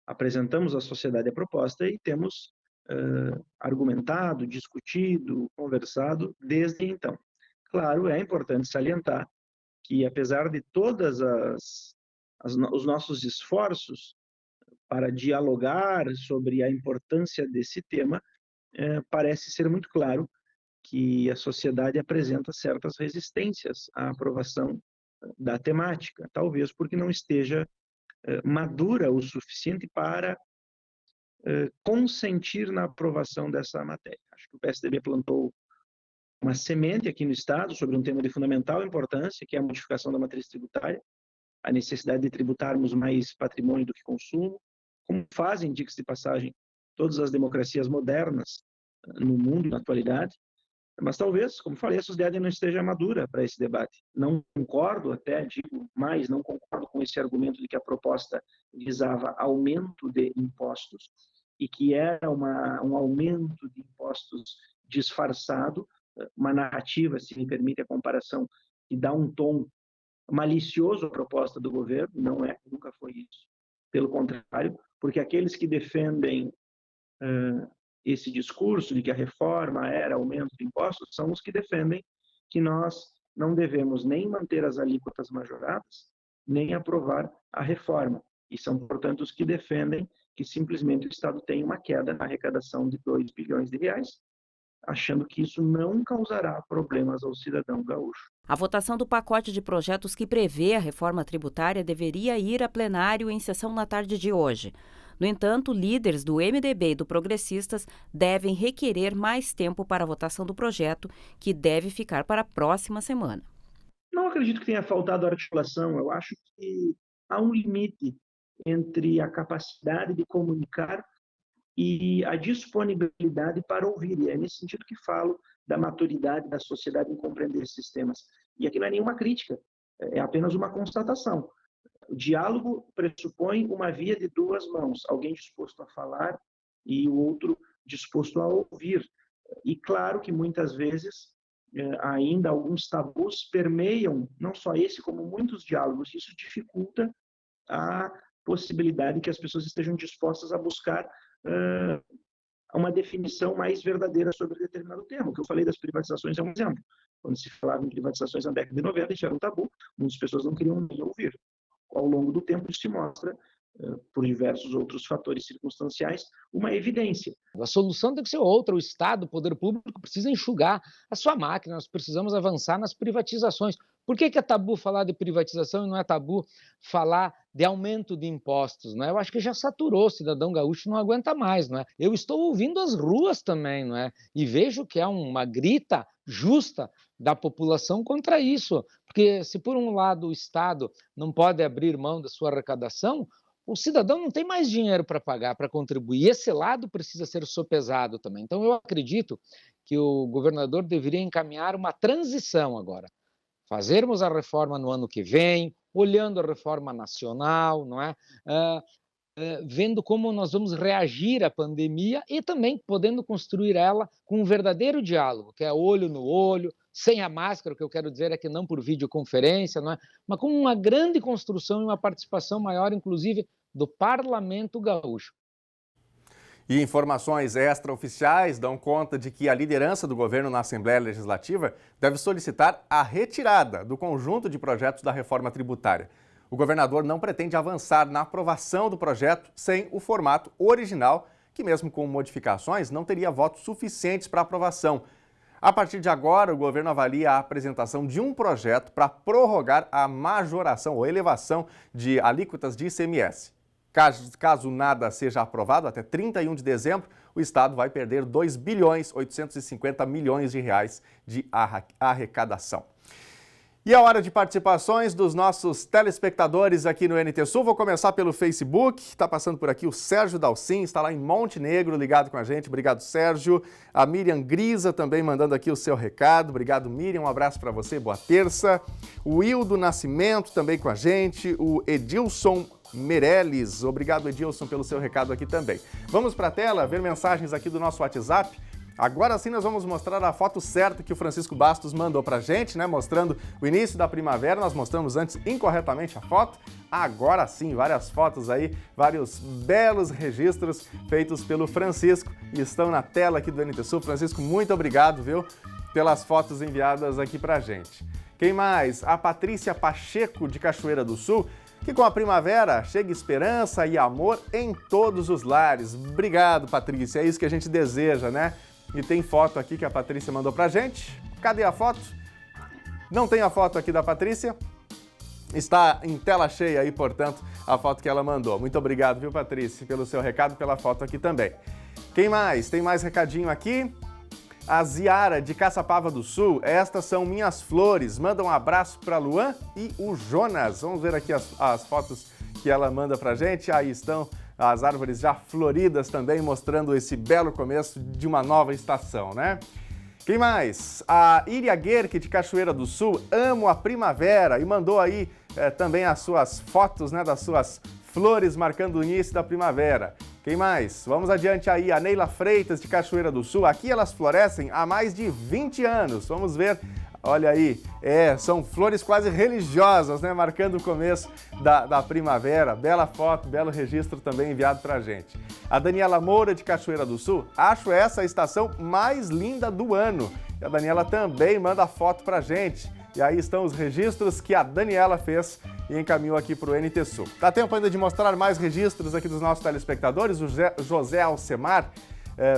apresentamos à sociedade a proposta e temos argumentado, discutido, conversado desde então. Claro, é importante salientar que, apesar de todas os nossos esforços para dialogar sobre a importância desse tema, parece ser muito claro que a sociedade apresenta certas resistências à aprovação da temática, talvez porque não esteja madura o suficiente para consentir na aprovação dessa matéria. Acho que o PSDB plantou uma semente aqui no Estado sobre um tema de fundamental importância, que é a modificação da matriz tributária, a necessidade de tributarmos mais patrimônio do que consumo, como fazem, diga-se de passagem, todas as democracias modernas no mundo, na atualidade. Mas talvez, como falei, a sociedade não esteja madura para esse debate. Não concordo, até digo mais, não concordo com esse argumento de que a proposta visava aumento de impostos e que era um aumento de impostos disfarçado, uma narrativa, se me permite a comparação, que dá um tom malicioso à proposta do governo. Não é, nunca foi isso. Pelo contrário, porque aqueles que defendem esse discurso de que a reforma era aumento de impostos são os que defendem que nós não devemos nem manter as alíquotas majoradas, nem aprovar a reforma. E são, portanto, os que defendem que simplesmente o Estado tem uma queda na arrecadação de 2 bilhões de reais, achando que isso não causará problemas ao cidadão gaúcho. A votação do pacote de projetos que prevê a reforma tributária deveria ir a plenário em sessão na tarde de hoje. No entanto, líderes do MDB e do Progressistas devem requerer mais tempo para a votação do projeto, que deve ficar para a próxima semana. Não acredito que tenha faltado articulação. Eu acho que há um limite entre a capacidade de comunicar e a disponibilidade para ouvir. E é nesse sentido que falo da maturidade da sociedade em compreender esses temas. E aqui não é nenhuma crítica, é apenas uma constatação. O diálogo pressupõe uma via de duas mãos, alguém disposto a falar e o outro disposto a ouvir. E claro que muitas vezes ainda alguns tabus permeiam não só esse, como muitos diálogos. Isso dificulta a possibilidade que as pessoas estejam dispostas a buscar uma definição mais verdadeira sobre determinado tema. O que eu falei das privatizações é um exemplo. Quando se falava em privatizações na década de 90, isso era um tabu, muitas pessoas não queriam nem ouvir. Ao longo do tempo, isso se mostra, por diversos outros fatores circunstanciais, uma evidência. A solução tem que ser outra. O Estado, o poder público, precisa enxugar a sua máquina. Nós precisamos avançar nas privatizações. Por que é tabu falar de privatização e não é tabu falar de aumento de impostos? Não é? Eu acho que já saturou, o cidadão gaúcho não aguenta mais. Não é? Eu estou ouvindo as ruas também, não é? E vejo que há uma grita justa da população contra isso. Porque se por um lado o Estado não pode abrir mão da sua arrecadação, o cidadão não tem mais dinheiro para pagar, para contribuir. E esse lado precisa ser sopesado também. Então eu acredito que o governador deveria encaminhar uma transição agora. Fazermos a reforma no ano que vem, olhando a reforma nacional, não é? Vendo como nós vamos reagir à pandemia e também podendo construir ela com um verdadeiro diálogo, que é olho no olho, sem a máscara. O que eu quero dizer é que não por videoconferência, não é? Mas com uma grande construção e uma participação maior, inclusive, do Parlamento Gaúcho. E informações extraoficiais dão conta de que a liderança do governo na Assembleia Legislativa deve solicitar a retirada do conjunto de projetos da reforma tributária. O governador não pretende avançar na aprovação do projeto sem o formato original, que mesmo com modificações não teria votos suficientes para aprovação. A partir de agora, o governo avalia a apresentação de um projeto para prorrogar a majoração ou elevação de alíquotas de ICMS. Caso nada seja aprovado, até 31 de dezembro, o Estado vai perder 2 bilhões 850 milhões de reais de arrecadação. E a hora de participações dos nossos telespectadores aqui no NT Sul. Vou começar pelo Facebook. Está passando por aqui o Sérgio Dalcin, está lá em Montenegro, ligado com a gente. Obrigado, Sérgio. A Miriam Grisa também mandando aqui o seu recado. Obrigado, Miriam. Um abraço para você. Boa terça. O Hildo Nascimento também com a gente. O Edilson Meirelles. Obrigado, Edilson, pelo seu recado aqui também. Vamos para a tela ver mensagens aqui do nosso WhatsApp. Agora sim nós vamos mostrar a foto certa que o Francisco Bastos mandou pra gente, né? Mostrando o início da primavera. Nós mostramos antes incorretamente a foto. Agora sim, várias fotos aí, vários belos registros feitos pelo Francisco e estão na tela aqui do NT Sul. Francisco, muito obrigado, viu, pelas fotos enviadas aqui pra gente. Quem mais? A Patrícia Pacheco, de Cachoeira do Sul, que com a primavera chega esperança e amor em todos os lares. Obrigado, Patrícia, é isso que a gente deseja, né? E tem foto aqui que a Patrícia mandou pra gente. Cadê a foto? Não tem a foto aqui da Patrícia? Está em tela cheia aí, portanto, a foto que ela mandou. Muito obrigado, viu, Patrícia, pelo seu recado e pela foto aqui também. Quem mais? Tem mais recadinho aqui? A Ziara, de Caçapava do Sul. Estas são minhas flores. Manda um abraço para Luan e o Jonas. Vamos ver aqui as fotos que ela manda pra gente. Aí estão as árvores já floridas também, mostrando esse belo começo de uma nova estação, né? Quem mais? A Iria Guerque, de Cachoeira do Sul. Amo a primavera. E mandou aí também as suas fotos, né, das suas flores marcando o início da primavera. Quem mais? Vamos adiante aí, a Neila Freitas, de Cachoeira do Sul. Aqui elas florescem há mais de 20 anos. Vamos ver, olha aí, são flores quase religiosas, né? Marcando o começo da primavera. Bela foto, belo registro também enviado pra gente. A Daniela Moura, de Cachoeira do Sul. Acho essa a estação mais linda do ano. E a Daniela também manda foto pra gente. E aí estão os registros que a Daniela fez e encaminhou aqui para o NT Sul. Dá tempo ainda de mostrar mais registros aqui dos nossos telespectadores. O José Alcemar,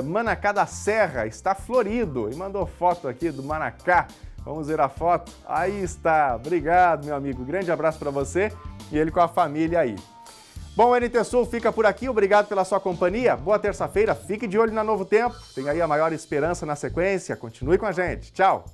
Manacá da Serra, está florido e mandou foto aqui do Manacá. Vamos ver a foto. Aí está. Obrigado, meu amigo. Grande abraço para você e ele com a família aí. Bom, o NT Sul fica por aqui. Obrigado pela sua companhia. Boa terça-feira. Fique de olho na Novo Tempo. Tem aí a maior esperança na sequência. Continue com a gente. Tchau.